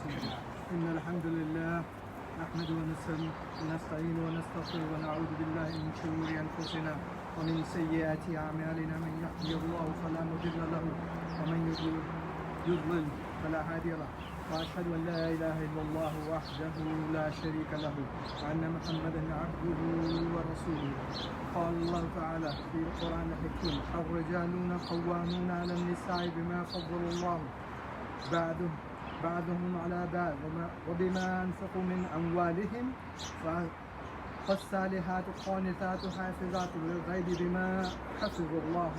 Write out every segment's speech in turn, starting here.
بسم الله إن الحمد لله نحمده ونستعين ونستغفر ونعوذ بالله من شرور أنفسنا ومن سيئات أعمالنا من يهده الله فلا مضل له ومن يضلل فلا هادي له وأشهد أن لا إله إلا الله وحده لا شريك له وأن محمدا عبده ورسوله. قال الله تعالى في القرآن الحكيم الرجال قوامون على النساء بما فضل الله بعضهم على بعض وبما أنفقوا من أموالهم فالصالحات قانتات حافظات للغيب بما حفظ الله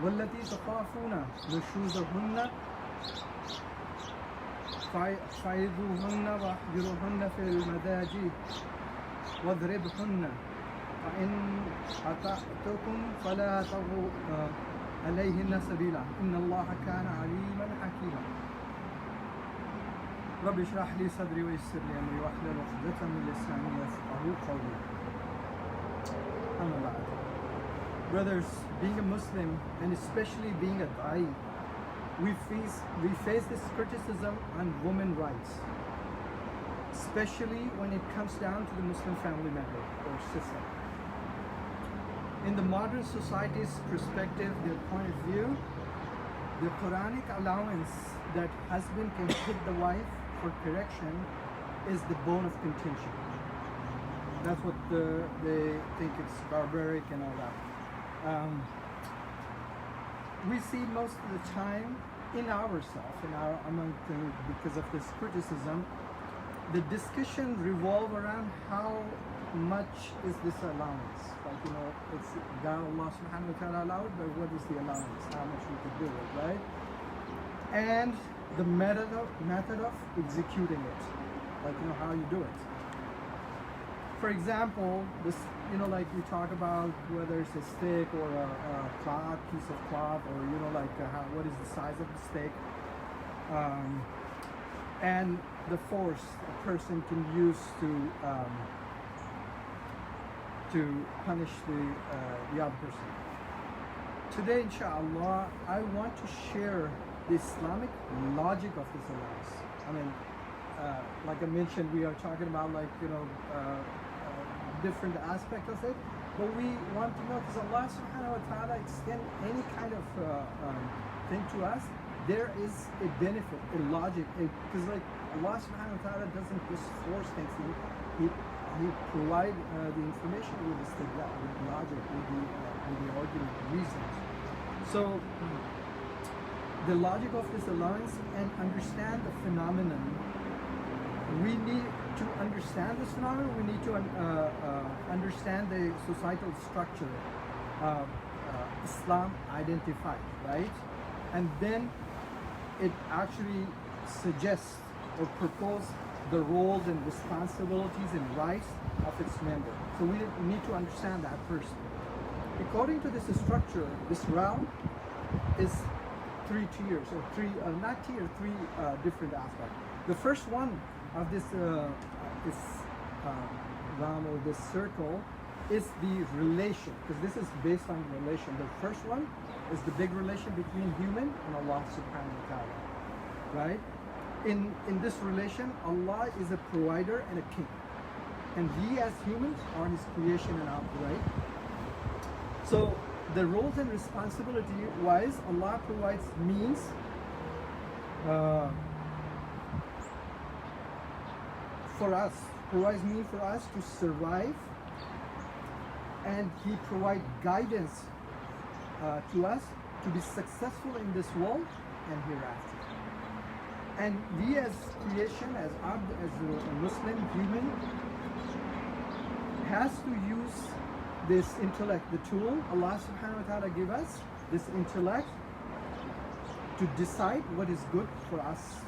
والتي تخافون نشوزهن فعظوهن واهجروهن في المضاجع واضربوهن فإن أطعتكم فلا تبغوا عليهن سبيلا إن الله كان عليما حكيما. رب اشرح لي صدري ويسر لي أمري واحلل عقدة من لساني يفقهوا قولي. أما بعد. Brothers, being a Muslim and especially being a da'i, we face this criticism on women's rights, especially when it comes down to the Muslim family member or sister. In the modern society's perspective, their point of view, the Quranic allowance that husband can hit the wife for correction is the bone of contention. That's what they think it's barbaric and all that. We see most of the time in ourselves, because of this criticism, the discussion revolve around how much is this allowance. Like, it's God, Allah subhanahu wa ta'ala allowed, but what is the allowance? How much we could do it, right? And the method of executing it, like, how you do it. For example, this, like we talk about whether it's a steak or a cloth, piece of cloth, or what is the size of the steak, and the force a person can use to punish the other person. Today, inshallah, I want to share the Islamic logic of this allowance. Like I mentioned, we are talking about different aspect of it, but we want to know, because Allah subhanahu wa ta'ala extend any kind of thing to us, there is a benefit, a logic, because Allah subhanahu wa ta'ala doesn't just force things, He provide the information with the logic, with the argument, reasons. So the logic of this allowance and understand the phenomenon. We need to understand this phenomenon. We need to understand the societal structure Islam identified, right? And then it actually suggests or proposes the roles and responsibilities and rights of its member. So we need to understand that first. According to this structure, this realm is three tiers, or three different aspects. The first one of this realm or this circle is the relation, because this is based on relation. The first one is the big relation between human and Allah subhanahu wa ta'ala, right? In this relation, Allah is a provider and a king, and we as humans are His creation and our right. So the roles and responsibility wise, Allah provides means for us to survive, and He provides guidance to us to be successful in this world and hereafter. And we as creation, as a Muslim human, has to use this intellect, the tool Allah subhanahu wa ta'ala give us, this intellect, to decide what is good for us.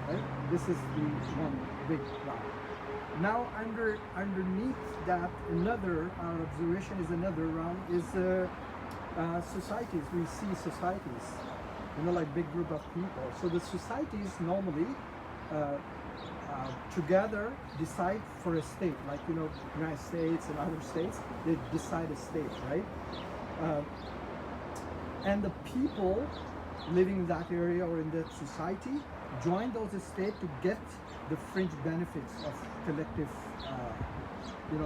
Right? This is the one big realm. Now underneath that, our observation is another realm, is societies. We see societies, like big group of people. So the societies normally together decide for a state, like United States and other states, they decide a state, right? And the people living in that area or in that society, join those estates to get the fringe benefits of collective,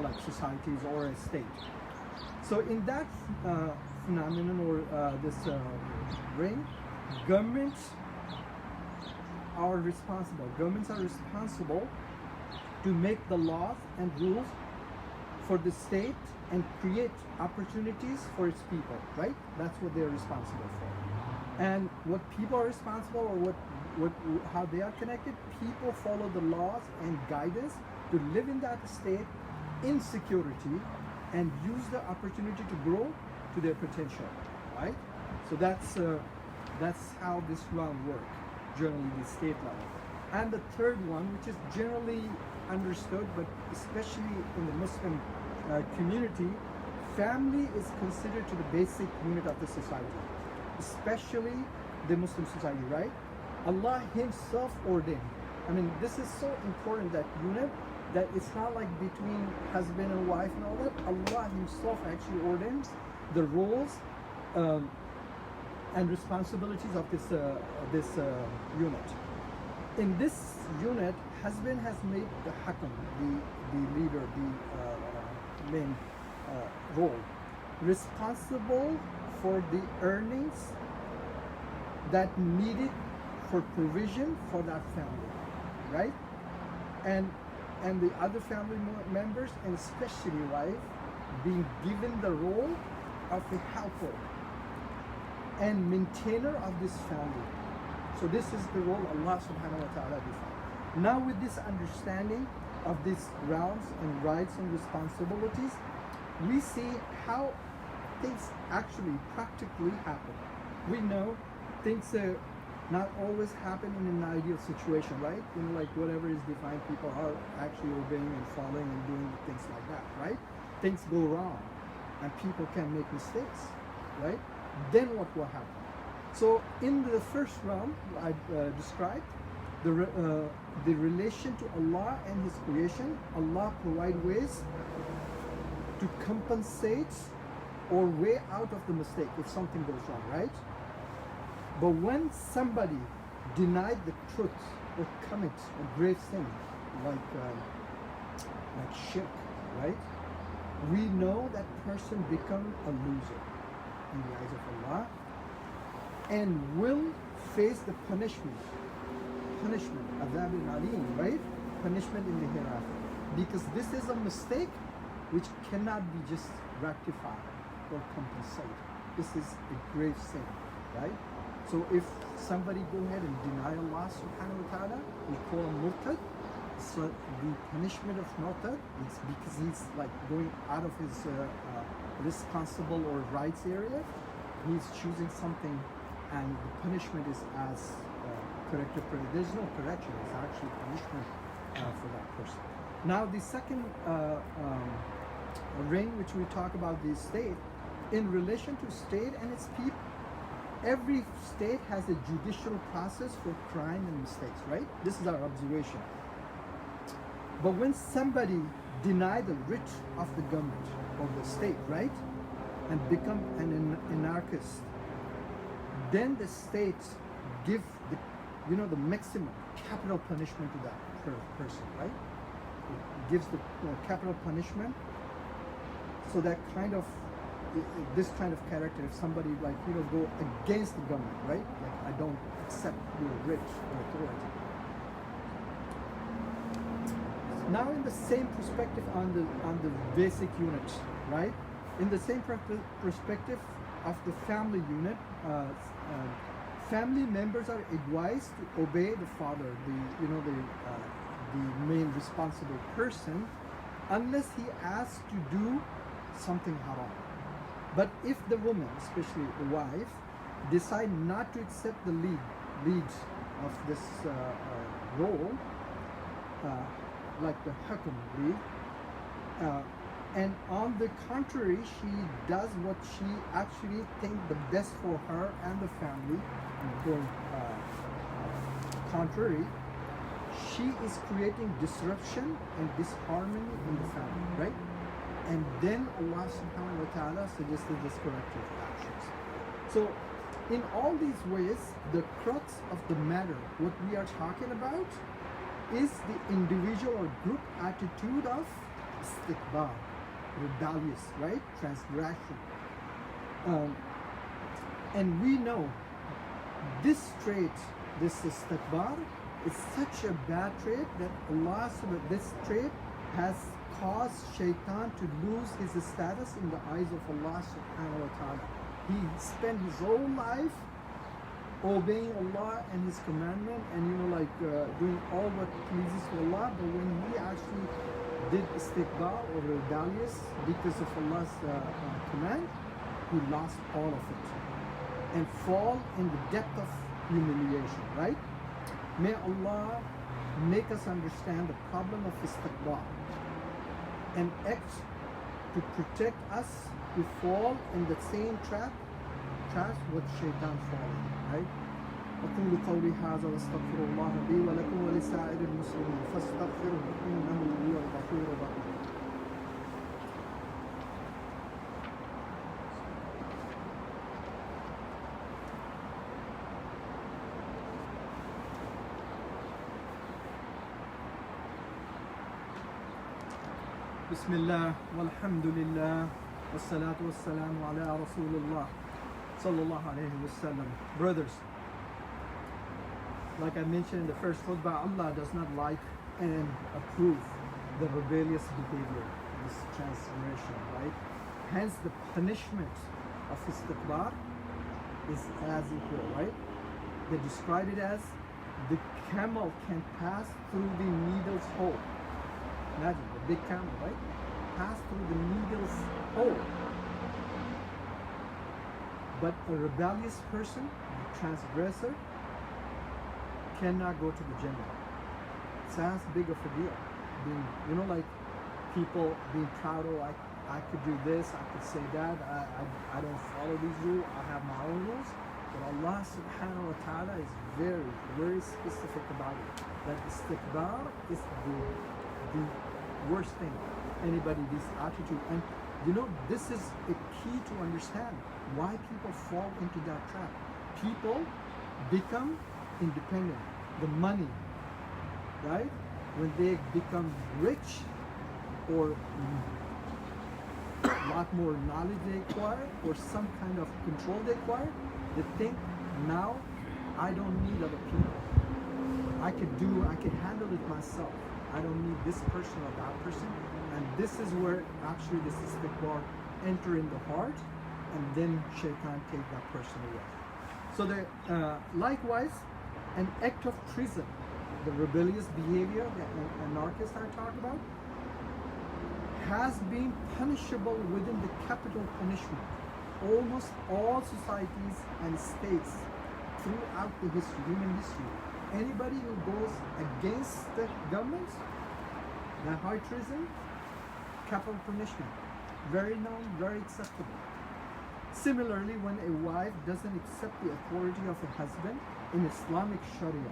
like societies or a state. So in that phenomenon or this ring, governments are responsible. Governments are responsible to make the laws and rules for the state and create opportunities for its people, right? That's what they're responsible for. And what people are responsible, or how they are connected, people follow the laws and guidance to live in that state in security and use the opportunity to grow to their potential, right? So that's how this realm works, generally the state level. And the third one, which is generally understood, but especially in the Muslim community, family is considered to the basic unit of the society, especially the Muslim society, right? Allah Himself ordained. I mean, this is so important, that unit, that it's not like between husband and wife and all that. Allah Himself actually ordains the roles and responsibilities of this unit. In this unit, husband has made the hakam, the leader, the main role, responsible for the earnings that needed for provision for that family, right? And the other family members, and especially wife, being given the role of a helper and maintainer of this family. So this is the role Allah subhanahu wa ta'ala defined. Now with this understanding of these realms and rights and responsibilities, we see how things actually practically happen. We know things not always happen in an ideal situation, right? Like whatever is defined, people are actually obeying and following and doing things like that, right? Things go wrong and people can make mistakes, right? Then what will happen? So in the first realm I described, the relation to Allah and His creation, Allah provide ways to compensate or way out of the mistake if something goes wrong, right? But when somebody denied the truth or commits a grave sin, like shirk, right? We know that person become a loser in the eyes of Allah and will face the punishment, adhab al-alim, right? Punishment in the hereafter. Because this is a mistake which cannot be just rectified or compensated. This is a grave sin, right? So if somebody go ahead and deny Allah subhanahu wa ta'ala, we call him murtad. So the punishment of murtad is because he's like going out of his responsible or rights area. He's choosing something, and the punishment is as corrective. There's no correction. It's actually punishment for that person. Now the second ring, which we talk about, the state, in relation to state and its people. Every state has a judicial process for crime and mistakes, right? This is our observation. But when somebody denies the writ of the government or the state, right, and become an anarchist, then the state give the maximum capital punishment to that person, right? It gives the capital punishment. So that kind of this kind of character, if somebody go against the government, right? Like, I don't accept your writ or authority. Now in the same perspective on the basic unit, right? In the same perspective of the family unit, family members are advised to obey the father, the main responsible person, unless he asks to do something haram. But if the woman, especially the wife, decide not to accept the lead of this role, like the hakam lead, and on the contrary, she does what she actually thinks the best for her and the family, going contrary, she is creating disruption and disharmony in the family, right? And then Allah subhanahu wa ta'ala suggested this corrective actions. So in all these ways, the crux of the matter, what we are talking about, is the individual or group attitude of istikbar, rebellious, right? Transgression. And we know this trait, this istikbar, is such a bad trait that this trait has caused shaitan to lose his status in the eyes of Allah subhanahu wa ta'ala. He spent his whole life obeying Allah and His commandment, and doing all what pleases to Allah. But when he actually did istikbar or rebellious because of Allah's command, he lost all of it and fall in the depth of humiliation. Right? May Allah make us understand the problem of istikbar and act to protect us to fall in the same traps what shaitan fall in. Right? أقول قولي هذا واستغفر الله لي ولكم ولسائر المسلمين فاستغفروه إنه هو الغفور الرحيم. بسم الله والحمد لله والصلاة والسلام على رسول الله صلى الله عليه وسلم. Brothers, like I mentioned in the first khutbah, Allah does not like and approve the rebellious behavior, this transgression, right? Hence the punishment of istikbar is as equal, right? They describe it as the camel can pass through the needle's hole. Imagine the big camel, right? Pass through the needle's hole. But a rebellious person, a transgressor, cannot go to the Jannah. It's as big of a deal. Being, people being proud, I could do this, I could say that, I don't follow these rules, I have my own rules. But Allah subhanahu wa ta'ala is very, very specific about it. That istikbar is the worst thing. Anybody, this attitude. And this is a key to understand why people fall into that trap. People become independent. The money, right? When they become rich or a lot more knowledge they acquire or some kind of control they acquire, they think, now I don't need other people. I can handle it myself. I don't need this person or that person. And this is where actually this istikbar enter in the heart, and then shaitan take that person away. So likewise, an act of treason, the rebellious behavior, the anarchist I talked about, has been punishable within the capital punishment. Almost all societies and states throughout the history, human history, anybody who goes against the government, the high treason, capital punishment, very known, very acceptable. Similarly, when a wife doesn't accept the authority of a husband in Islamic Sharia,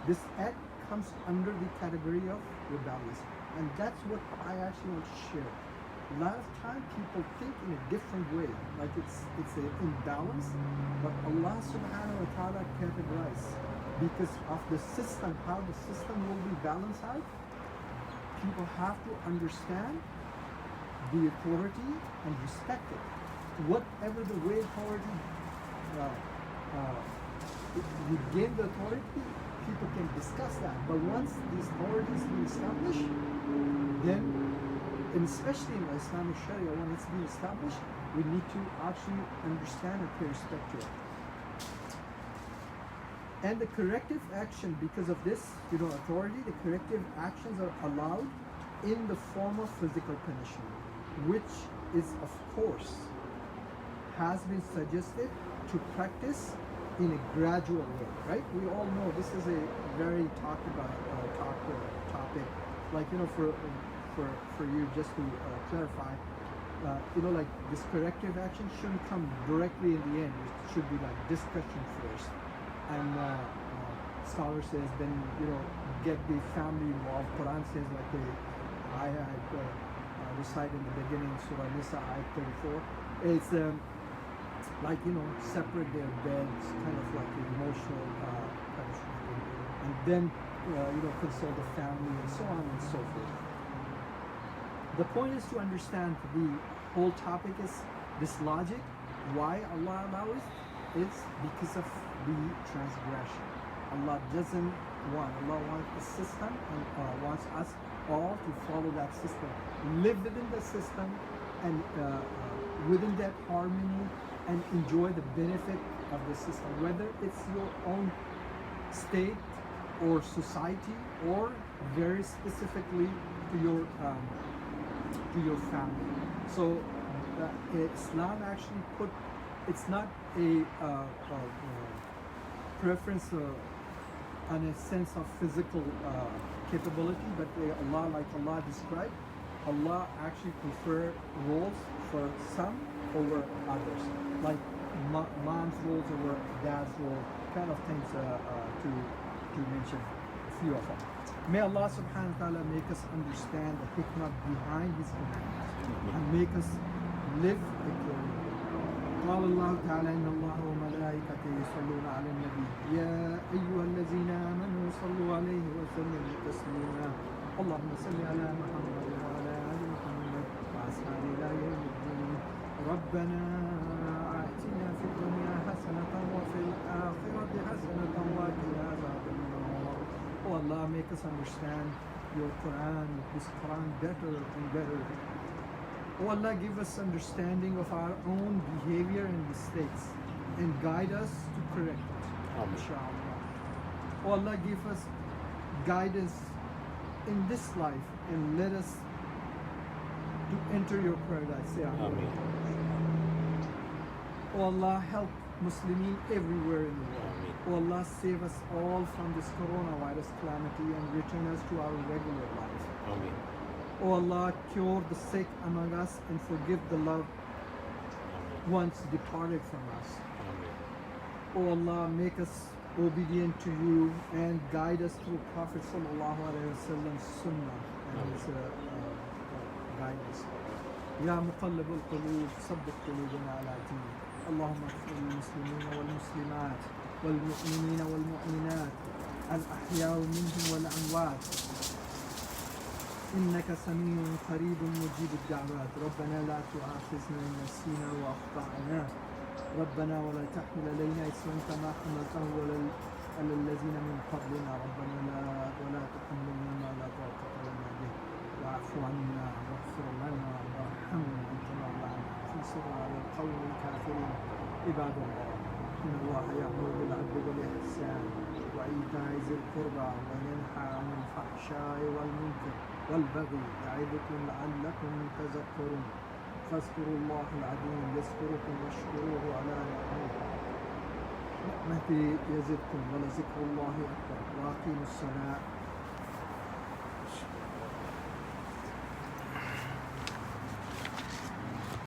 this act comes under the category of rebellious. And that's what I actually want to share. A lot of time people think in a different way, like it's an imbalance, but Allah subhanahu wa ta'ala categorizes because of the system, how the system will be balanced out. People have to understand the authority and respect it. Whatever the way authority you gain the authority, people can discuss that. But once these authorities be established, then, and especially in the Islamic Sharia, when it's been established, we need to actually understand and pay respect to it. And the corrective action, because of this, authority, the corrective actions are allowed in the form of physical punishment, which is, of course, has been suggested to practice in a gradual way, right? We all know this is a very talked about topic. Like, for you, just to clarify, this corrective action shouldn't come directly in the end. It should be like discussion first. And scholar says, then get the family involved. Quran says, like I recite in the beginning, Surah Nisa, ayat 34. like separate their beds, kind of like emotional punishment, and then console the family and so on and so forth. The point is to understand the whole topic is this logic. Why Allah allows is because of the transgression. Allah doesn't want. Allah wants a system and wants us all to follow that system, live within the system, and within that harmony, and enjoy the benefit of the system, whether it's your own state or society, or very specifically to your family. So Islam actually it's not a preference on a sense of physical capability, but like Allah described, Allah actually prefer roles for some over others, like mom's roles over dad's role, kind of things to mention a few of them. May Allah subhanahu wa ta'ala make us understand the hikmah behind His commandments and make us live accordingly. قال الله تعالى إن الله وملائكته يصلون على النبي يا أيها الذين آمنوا صلوا عليه وسلموا تسليما اللهم صل على محمد وعلى آل محمد وأصحابه إلى يوم الدين ربنا آتنا في الدنيا حسنة وفي الآخرة حسنة وقنا عذاب النار. Oh Allah, make us understand your Quran, this Quran better and better. Oh Allah, give us understanding of our own behavior and mistakes and guide us to correct it. Inshallah. Oh Allah, give us guidance in this life and let us to enter your paradise. Amen. Oh Allah, help Muslimin everywhere in the world. Oh Allah, save us all from this coronavirus calamity and return us to our regular life. Amen. Oh Allah, cure the sick among us and forgive the loved ones departed from us. Amen. Oh Allah, make us obedient to you and guide us through Prophet sallallahu alaihi wasallam's sunnah and his guidance. Ya muqallib al-qulub, sabbit qulubana ala deenik. اللهم اغفر للمسلمين والمسلمات والمؤمنين والمؤمنات الأحياء منهم والأموات إنك سميع قريب مجيب الدعوات ربنا لا تؤاخذنا إن نسينا وأخطأنا ربنا ولا تحمل علينا إصرا كما حملته على الذين من قبلنا ربنا ولا تحملنا ما لا طاقة لنا به واعف عنا واغفر لنا وارحمنا أنت مولانا انصر على القوم الكافرين عباد الله إن الله يأمر بالعدل والإحسان وإيتاء ذي القربى وينهى عن الفحشاء والمنكر والبغي يعظكم لعلكم تذكرون فاذكروا الله العظيم يذكركم واشكروه على نعمته يزدكم ولذكر الله أكبر وأقيموا الصلاة